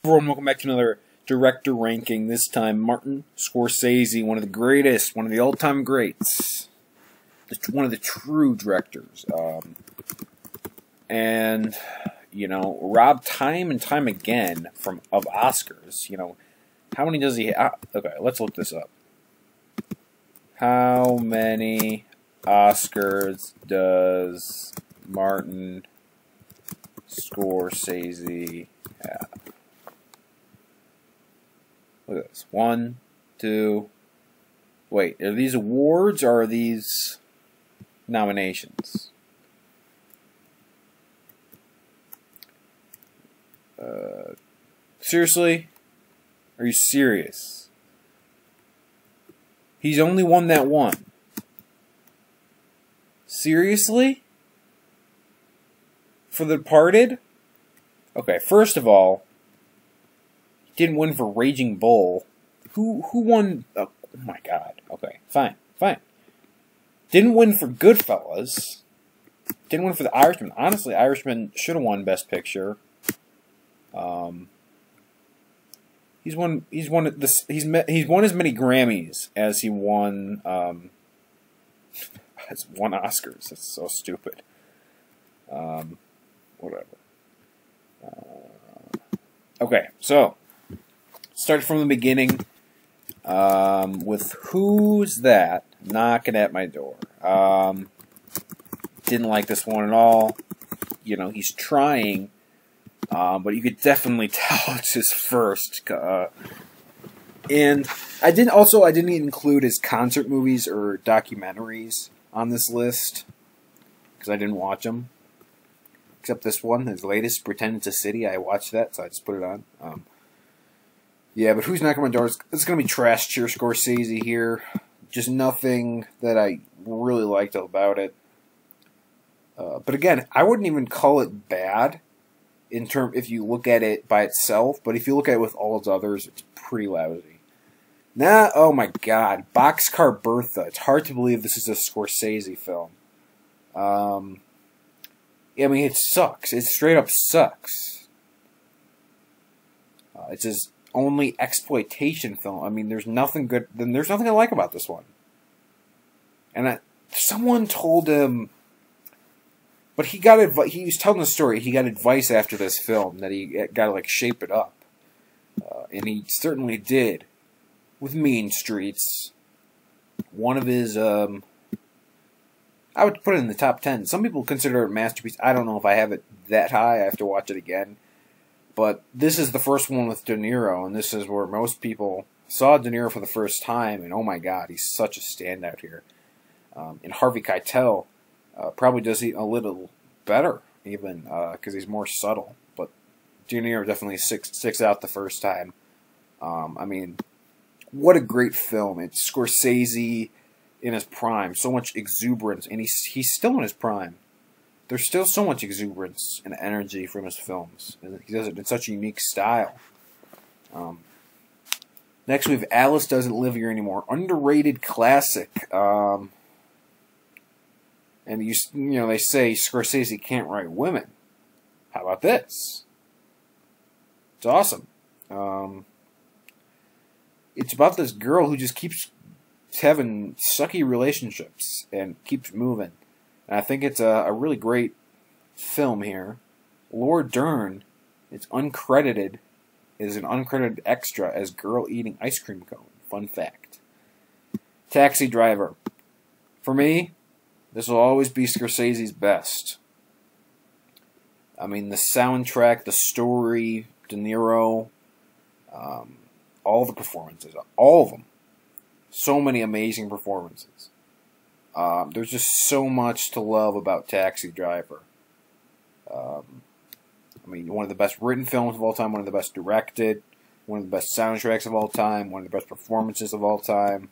Everyone, welcome back to another director ranking. This time, Martin Scorsese, one of the greatest, one of the all-time greats, one of the true directors. And you know, robbed time and time again of Oscars. You know, how many does he have? Okay, let's look this up. How many Oscars does Martin Scorsese have? Look at this. 1, 2. Wait, are these awards or are these nominations? Seriously? Are you serious? He's only won that one. Seriously? For The Departed? Okay, first of all, didn't win for Raging Bull. Who won? Oh my God. Okay, fine. Didn't win for Goodfellas. Didn't win for The Irishman. Honestly, Irishman should have won Best Picture. He's won as many Grammys as he won Oscars. That's so stupid. Whatever. Okay, so start from the beginning with Who's That Knocking at My Door. Didn't like this one at all. You know, he's trying, but you could definitely tell it's his first. And I didn't include his concert movies or documentaries on this list because I didn't watch them. Except this one, his latest, Pretend It's a City. I watched that, so I just put it on. Yeah, but Who's Knocking on My Door? It's going to be trash cheer Scorsese here. Just nothing that I really liked about it. But again, I wouldn't even call it bad if you look at it by itself. But if you look at it with all its others, it's pretty lousy. Nah, oh my God, Boxcar Bertha. It's hard to believe this is a Scorsese film. I mean, it sucks. It straight up sucks. It's his only exploitation film. I mean, there's nothing good. Then there's nothing I like about this one. And someone told him, but he got advice. He was telling the story. He got advice after this film that he got to like shape it up, and he certainly did with Mean Streets. One of his I would put it in the top 10. Some people consider it a masterpiece. I don't know if I have it that high. I have to watch it again. But this is the first one with De Niro, and this is where most people saw De Niro for the first time, and oh my God, he's such a standout here. And Harvey Keitel probably does it a little better, even, because he's more subtle. But De Niro definitely sticks out the first time. I mean, what a great film. It's Scorsese in his prime, so much exuberance, and he's still in his prime. There's still so much exuberance and energy from his films. He does it in such a unique style. Next, we have Alice Doesn't Live Here Anymore. Underrated classic. And you know, they say Scorsese can't write women. How about this? It's awesome. It's about this girl who just keeps having sucky relationships and keeps moving. And I think it's a really great film here. Laura Dern is an uncredited extra as girl eating ice cream cone. Fun fact. Taxi Driver. For me, this will always be Scorsese's best. I mean, the soundtrack, the story, De Niro, all the performances, all of them. So many amazing performances. There's just so much to love about Taxi Driver. I mean, one of the best written films of all time, one of the best directed, one of the best soundtracks of all time, one of the best performances of all time.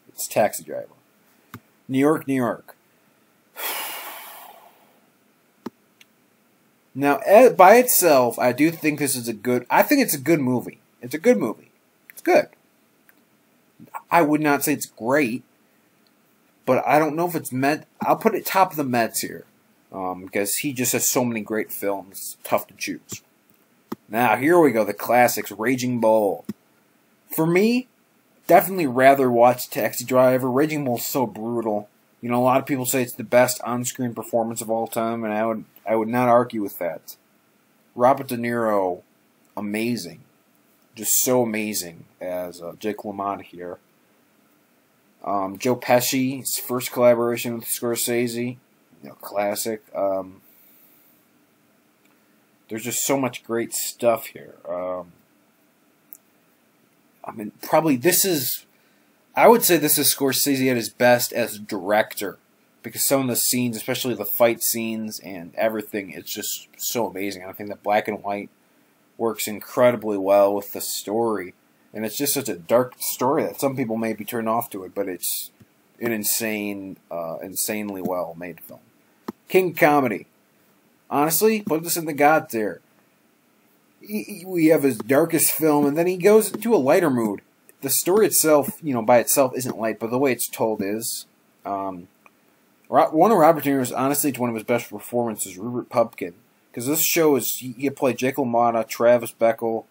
It's Taxi Driver. New York, New York. Now, by itself, I do think this is I think it's a good movie. It's a good movie. It's good. I would not say it's great, but I don't know if it's meant. I'll put it top of the Mets here. because he just has so many great films. Tough to choose. Now, here we go, the classics, Raging Bull. For me, definitely rather watch Taxi Driver. Raging Bull's so brutal. You know, a lot of people say it's the best on-screen performance of all time, and I would not argue with that. Robert De Niro, amazing. Just so amazing as Jake LaMotta here. Joe Pesci, his first collaboration with Scorsese. You know, classic. There's just so much great stuff here. I mean, probably I would say this is Scorsese at his best as director. Because some of the scenes, especially the fight scenes and everything, it's just so amazing. I think that black and white works incredibly well with the story. And it's just such a dark story that some people may be turned off to it, but it's an insanely well made film. King Comedy. Honestly, put this in the God tier. We have his darkest film, and then he goes into a lighter mood. The story itself, you know, by itself isn't light, but the way it's told is. One of Robert De Niro's, honestly, it's one of his best performances, Rupert Pupkin. Because this show is, he played Jake LaMotta, Travis Bickle,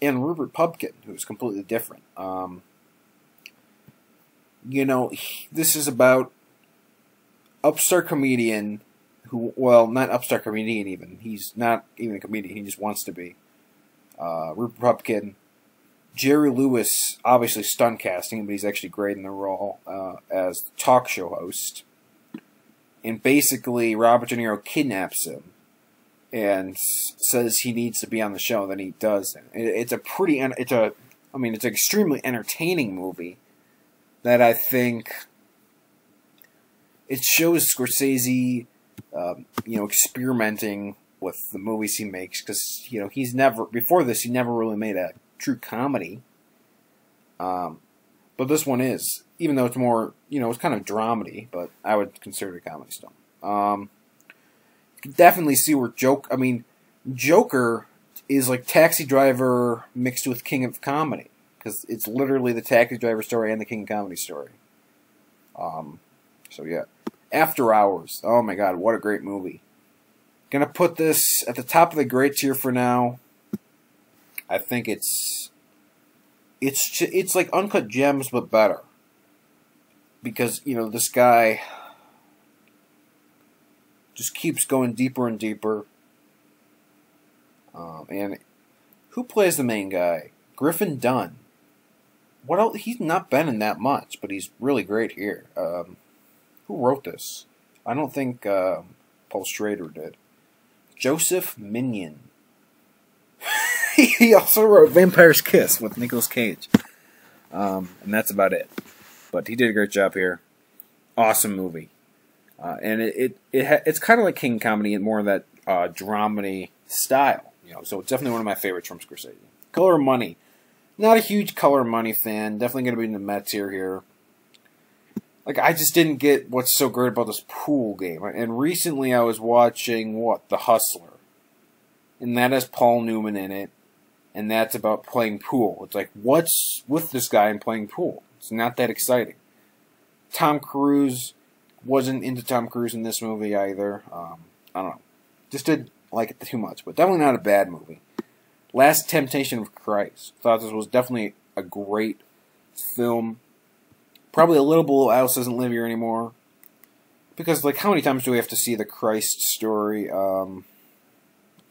and Rupert Pupkin, who's completely different. You know, this is about upstart comedian who, well, not upstart comedian even. He's not even a comedian. He just wants to be. Rupert Pupkin. Jerry Lewis, obviously stunt casting, but he's actually great in the role as the talk show host. And basically, Robert De Niro kidnaps him and says he needs to be on the show. Then he does. It's an extremely entertaining movie that I think it shows Scorsese, experimenting with the movies he makes, because before this he never really made a true comedy. But this one is, even though it's more, it's kind of dramedy, but I would consider it a comedy still. You can definitely see where Joker is like Taxi Driver mixed with King of Comedy, because it's literally the Taxi Driver story and the King of Comedy story. So yeah. After Hours. Oh my god, what a great movie. Gonna put this at the top of the great tier for now. I think it's like Uncut Gems, but better. Because, this guy just keeps going deeper and deeper. And who plays the main guy? Griffin Dunne. What else? He's not been in that much, but he's really great here. Who wrote this? I don't think Paul Schrader did. Joseph Minion. He also wrote Vampire's Kiss with Nicolas Cage. And that's about it. But he did a great job here. Awesome movie. And it's kind of like King Comedy in more of that dramedy style. So it's definitely one of my favorites from Scorsese. Color of Money. Not a huge Color of Money fan. Definitely going to be in the Met tier here. I just didn't get what's so great about this pool game. And recently I was watching, The Hustler. And that has Paul Newman in it. And that's about playing pool. It's like, what's with this guy and playing pool? It's not that exciting. Tom Cruise, wasn't into Tom Cruise in this movie either. I don't know. Just didn't like it too much. But definitely not a bad movie. Last Temptation of Christ. Thought this was definitely a great film. Probably a little below Alice Doesn't Live Here anymore. Because, how many times do we have to see the Christ story?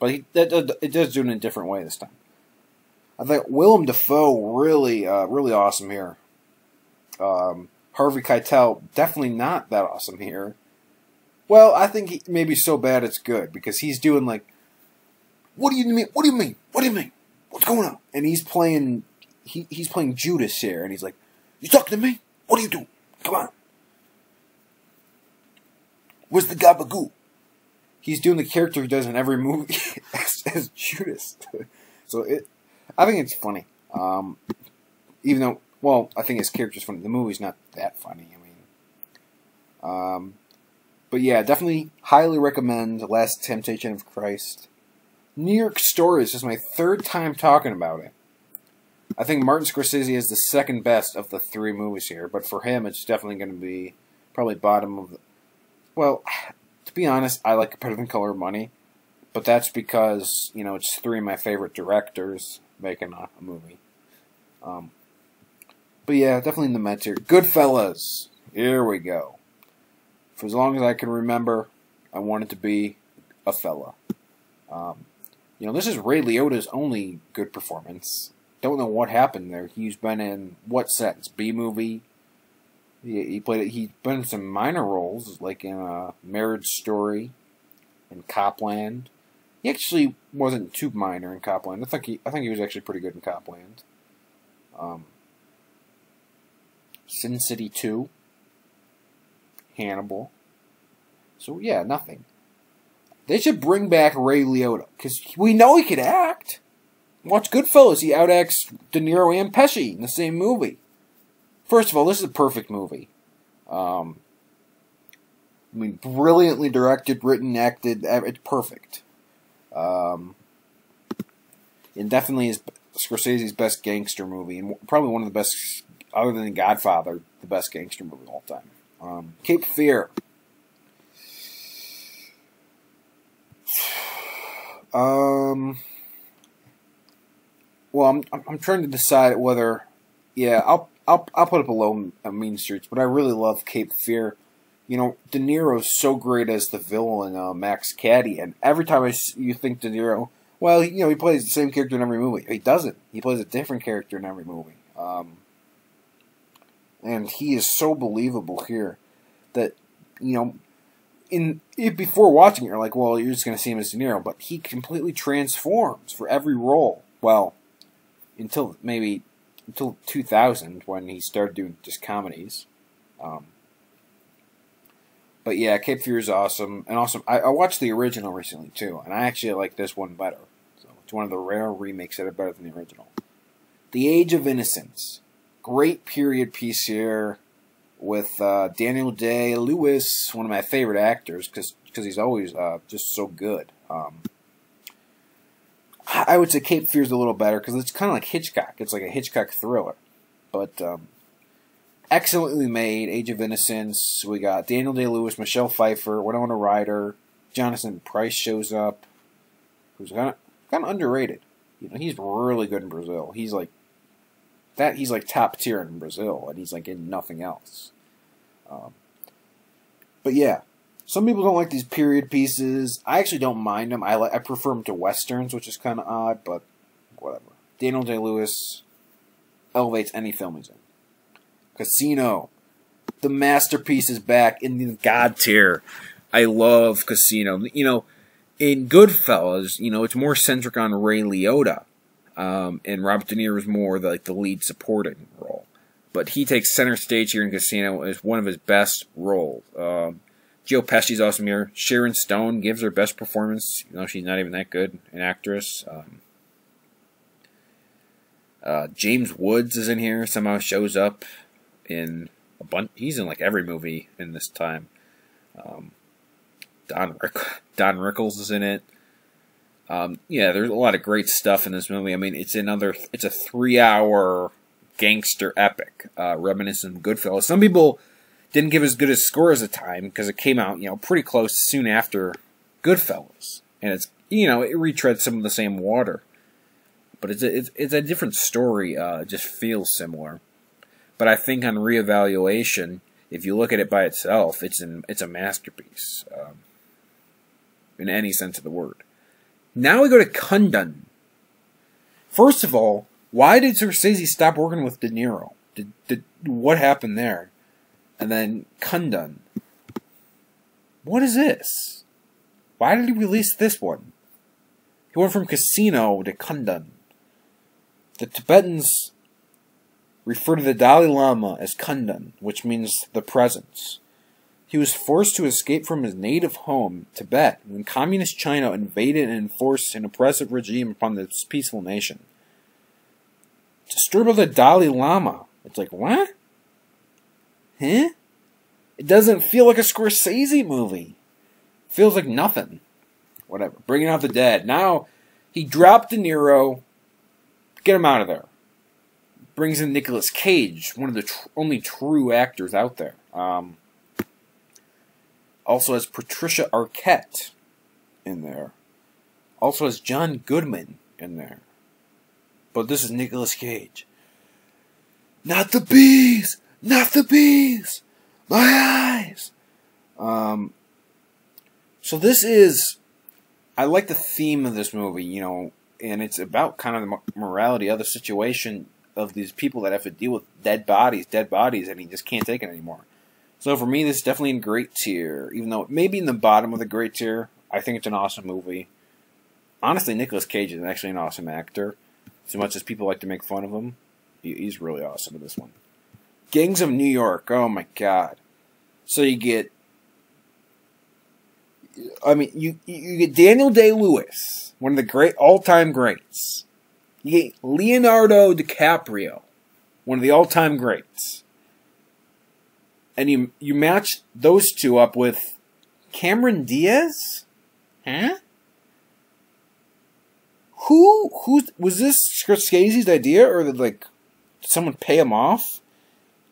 But it does do it in a different way this time. I think Willem Dafoe, really awesome here. Harvey Keitel, definitely not that awesome here. Well, I think he maybe so bad it's good, because he's doing what do you mean? What do you mean? What do you mean? What's going on? And he's playing Judas here, and he's like, you talking to me? What are you doing? Come on. Where's the gabagool? He's doing the character he does in every movie as Judas. So I think it's funny. Even though, I think his character's funny. The movie's not that funny. But yeah, definitely highly recommend Last Temptation of Christ. New York Story is just my third time talking about it. I think Martin Scorsese is the second best of the three movies here, but for him, it's definitely going to be probably bottom of the... Well, to be honest, I like it better than Color of Money, but that's because, you know, it's three of my favorite directors making a movie. But yeah, definitely in the med tier. Goodfellas. Here we go. For as long as I can remember, I wanted to be a fella. You know, this is Ray Liotta's only good performance. Don't know what happened there. He's been in what sets? B-movie. He's been in some minor roles, like in a Marriage Story, in Copland. He actually wasn't too minor in Copland. I think he was actually pretty good in Copland. Sin City 2, Hannibal. So yeah, nothing. They should bring back Ray Liotta, because we know he could act. Watch Goodfellas, he outacts De Niro and Pesci in the same movie. First of all, this is a perfect movie. I mean, brilliantly directed, written, acted, it's perfect. And definitely is Scorsese's best gangster movie, and probably one of the best, other than Godfather, the best gangster movie of all time. Cape Fear. Well, I'm trying to decide whether, yeah, I'll put it below Mean Streets, but I really love Cape Fear. You know, De Niro's so great as the villain, Max Caddy, and every time you think De Niro, well, you know, he plays the same character in every movie. He doesn't. He plays a different character in every movie. And he is so believable here that, you know, before watching it, you're like, well, you're just going to see him as De Niro, but he completely transforms for every role. Well, until 2000, when he started doing just comedies. But yeah, Cape Fear is awesome. And also, I watched the original recently, too, and I actually like this one better. So it's one of the rare remakes that are better than the original. The Age of Innocence. Great period piece here with Daniel Day-Lewis, one of my favorite actors, because he's always just so good. I would say Cape Fear is a little better, because it's kind of like Hitchcock. It's like a Hitchcock thriller. But excellently made, Age of Innocence. We got Daniel Day-Lewis, Michelle Pfeiffer, Winona Ryder, Jonathan Pryce shows up, who's kind of underrated. You know, he's really good in Brazil. He's like top tier in Brazil, and he's like in nothing else. But yeah, some people don't like these period pieces. I actually don't mind them. I prefer them to westerns, which is kind of odd, but whatever. Daniel Day-Lewis elevates any film he's in. Casino. The masterpiece is back in the God tier. I love Casino. You know, in Goodfellas, you know, it's more centric on Ray Liotta. And Robert De Niro is more like the lead supporting role. But he takes center stage here in Casino as one of his best roles. Joe Pesci's awesome here. Sharon Stone gives her best performance. You know, she's not even that good an actress. James Woods is in here. Somehow shows up in a bunch. He's in like every movie in this time. Don Rickles is in it. Yeah, there's a lot of great stuff in this movie. I mean, it's a 3-hour gangster epic, reminiscent of Goodfellas. Some people didn't give as good a score as the time because it came out, you know, pretty close soon after Goodfellas, and it's, you know, it retreads some of the same water, but it's a different story. It just feels similar, but I think on reevaluation, if you look at it by itself, it's a masterpiece, in any sense of the word. Now we go to Kundun. First of all, why did Scorsese stop working with De Niro? What happened there? And then Kundun. What is this? Why did he release this one? He went from Casino to Kundun. The Tibetans refer to the Dalai Lama as Kundun, which means the presence. He was forced to escape from his native home, Tibet, when communist China invaded and enforced an oppressive regime upon this peaceful nation. Disturb of the Dalai Lama. It's like, what? Huh? It doesn't feel like a Scorsese movie. It feels like nothing. Whatever. Bringing Out the Dead. Now, he dropped De Niro. Get him out of there. Brings in Nicolas Cage, one of the only true actors out there. Also has Patricia Arquette in there. Also has John Goodman in there. But this is Nicolas Cage. Not the bees! Not the bees! My eyes! So this is... I like the theme of this movie, you know, and it's about kind of the morality of the situation of these people that have to deal with dead bodies, and he just can't take it anymore. So for me, this is definitely in great tier. Even though it may be in the bottom of the great tier, I think it's an awesome movie. Honestly, Nicolas Cage is actually an awesome actor. As much as people like to make fun of him, he's really awesome in this one. Gangs of New York. Oh my god. So you get... I mean, you get Daniel Day-Lewis, one of the great all-time greats. You get Leonardo DiCaprio, one of the all-time greats. And you match those two up with Cameron Diaz? Huh? Who was this Scorsese's idea, or did someone pay him off?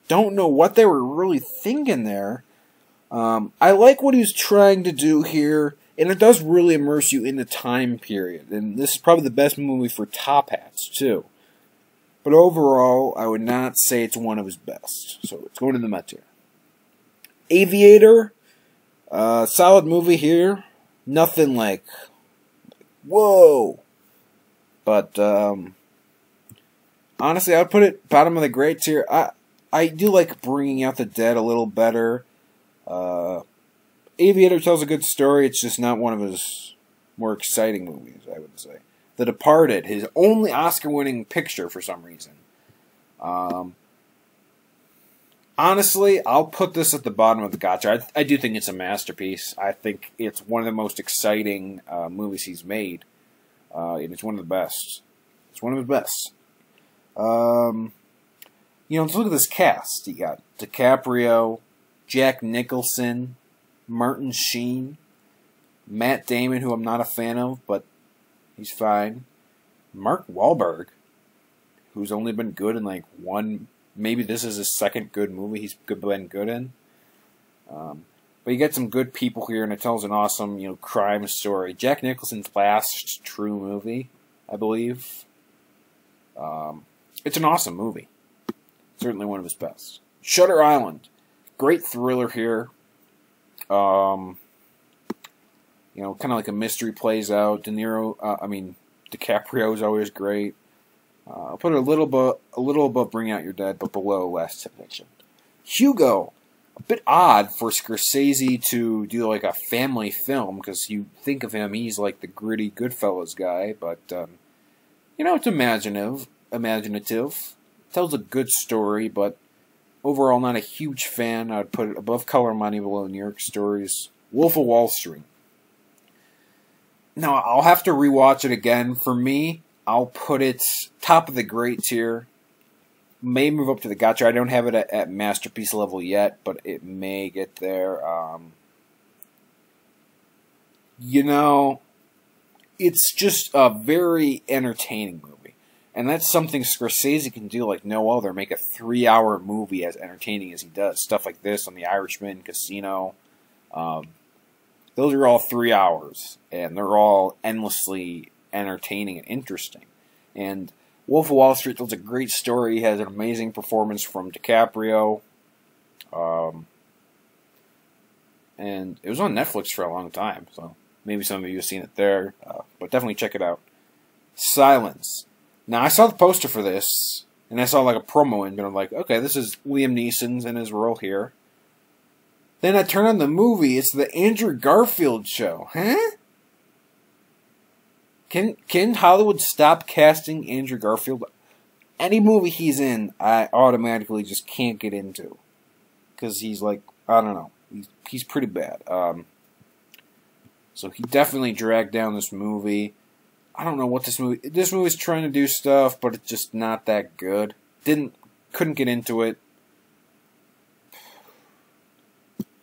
Don't know what they were really thinking there. I like what he was trying to do here, and it does really immerse you in the time period. And this is probably the best movie for top hats, too. But overall, I would not say it's one of his best. So it's going in the mid tier. Aviator, solid movie here. Nothing like, whoa. But, honestly, I would put it bottom of the great tier. I do like Bringing Out the Dead a little better. Aviator tells a good story. It's just not one of his more exciting movies, I would say. The Departed, his only Oscar-winning picture for some reason. Honestly, I'll put this at the bottom of the gotcha. I do think it's a masterpiece. I think it's one of the most exciting movies he's made. And it's one of the best. It's one of his best. You know, let's look at this cast. You got DiCaprio, Jack Nicholson, Martin Sheen, Matt Damon, who I'm not a fan of, but he's fine. Mark Wahlberg, who's only been good in one, maybe this is his second good movie he's been good in. But you get some good people here, and it tells an awesome, crime story. Jack Nicholson's last true movie, I believe. It's an awesome movie. Certainly one of his best. Shutter Island. Great thriller here. Kind of like a mystery plays out. DiCaprio is always great. I'll put it a little above Bring Out Your Dead, but below Last Temptation. Hugo. A bit odd for Scorsese to do a family film, because you think of him, he's like the gritty Goodfellas guy, but it's imaginative. Tells a good story, but overall not a huge fan. I would put it above Color Money, below New York Stories. Wolf of Wall Street. Now, I'll have to rewatch it again. For me, I'll put it top of the great tier. May move up to the gotcha. I don't have it at masterpiece level yet, but it may get there. It's just a very entertaining movie. And that's something Scorsese can do like no other. Make a 3-hour movie as entertaining as he does. Stuff like this on The Irishman, Casino. Those are all 3 hours. And they're all endlessly entertaining and interesting. And Wolf of Wall Street tells a great story. He has an amazing performance from DiCaprio. And it was on Netflix for a long time. So maybe some of you have seen it there. But definitely check it out. Silence. Now, I saw the poster for this, and I saw a promo, and I'm like, okay, this is Liam Neeson's in his role here. Then I turn on the movie, it's the Andrew Garfield show. Huh? Can Hollywood stop casting Andrew Garfield? Any movie he's in, I automatically just can't get into. Because he's I don't know, he's pretty bad. So he definitely dragged down this movie. I don't know what this movie's trying to do stuff, but it's just not that good. Couldn't get into it.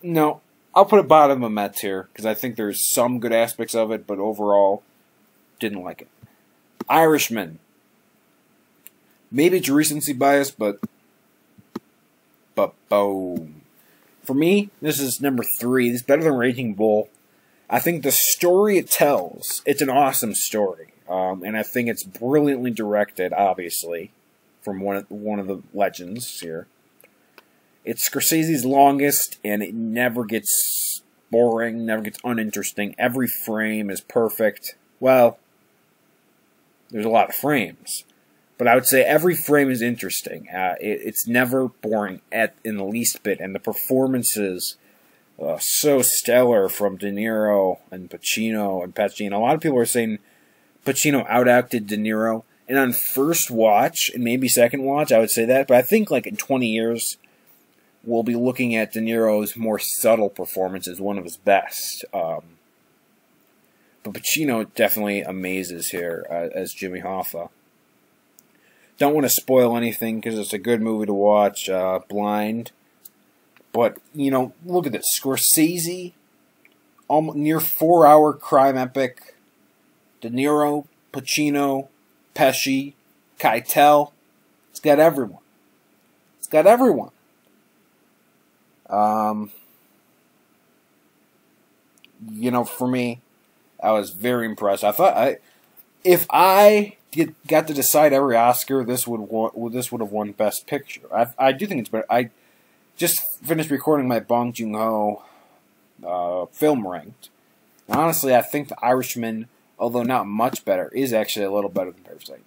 No, I'll put it bottom of my tier, because I think there's some good aspects of it, but overall, didn't like it. Irishman. Maybe it's recency bias, but boom. For me, this is number 3. This is better than Raging Bull. I think the story it tells, it's an awesome story. And I think it's brilliantly directed, obviously, from one of the legends here. It's Scorsese's longest, and it never gets boring, never gets uninteresting. Every frame is perfect. Well, there's a lot of frames, but I would say every frame is interesting. It's never boring in the least bit, and the performances so stellar from De Niro and Pacino and Pesci. And a lot of people are saying Pacino outacted De Niro. And on first watch, and maybe second watch, I would say that. But I think like in 20 years, we'll be looking at De Niro's more subtle performance as one of his best. But Pacino definitely amazes here as Jimmy Hoffa. Don't want to spoil anything because it's a good movie to watch, blind. But, you know, look at this. Scorsese, almost near 4-hour crime epic. De Niro, Pacino, Pesci, Keitel. It's got everyone. It's got everyone. You know, for me, I was very impressed. I thought if I got to decide every Oscar, this would have won Best Picture. I do think it's better. I just finished recording my Bong Joon-ho film ranked. And honestly, I think The Irishman, although not much better, is actually a little better than Parasite.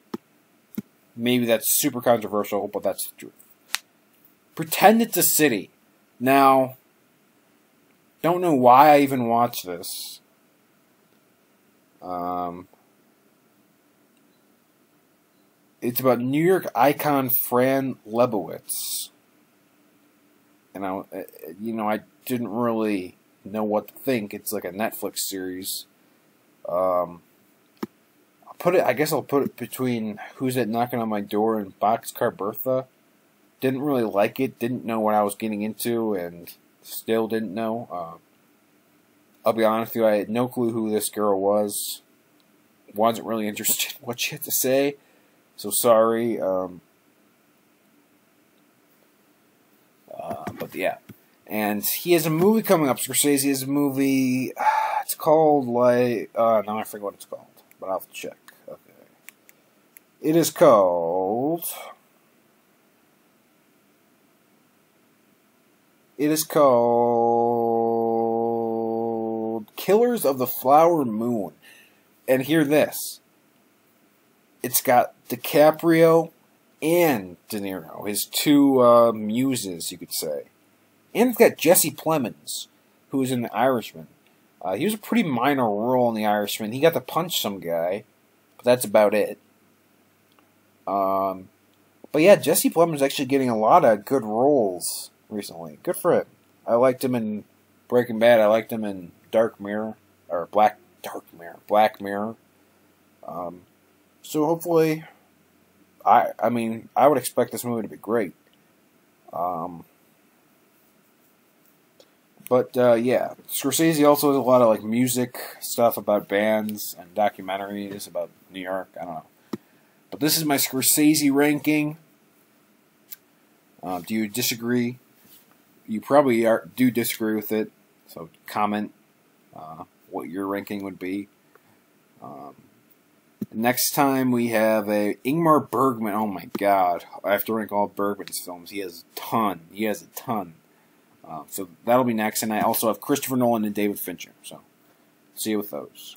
Maybe that's super controversial, but that's the truth. Pretend It's a City. Now, don't know why I even watched this. It's about New York icon Fran Lebowitz. And I didn't really know what to think. It's like a Netflix series. I guess I'll put it between Who's That Knocking on My Door and Boxcar Bertha. Didn't really like it. Didn't know what I was getting into, and still didn't know. I'll be honest with you, I had no clue who this girl was. Wasn't really interested in what she had to say. So sorry. But yeah. And he has a movie coming up. Scorsese has a movie. It's called like. No, I forget what it's called. But I'll have to check. Okay. It is called. Killers of the Flower Moon. And hear this. It's got DiCaprio and De Niro, his two muses, you could say. And it's got Jesse Plemons, who was in The Irishman. He was a pretty minor role in The Irishman. He got to punch some guy, but that's about it. But yeah, Jesse Plemons is actually getting a lot of good roles recently. Good for him. I liked him in Breaking Bad. I liked him in Black Mirror. So hopefully, I would expect this movie to be great. Yeah, Scorsese also has a lot of like music stuff about bands and documentaries about New York. I don't know, but this is my Scorsese ranking. Do you disagree? You probably do disagree with it. So comment what your ranking would be. Next time we have a Ingmar Bergman. Oh my God! I have to rank all Bergman's films. He has a ton. So that'll be next, and I also have Christopher Nolan and David Fincher. So see you with those.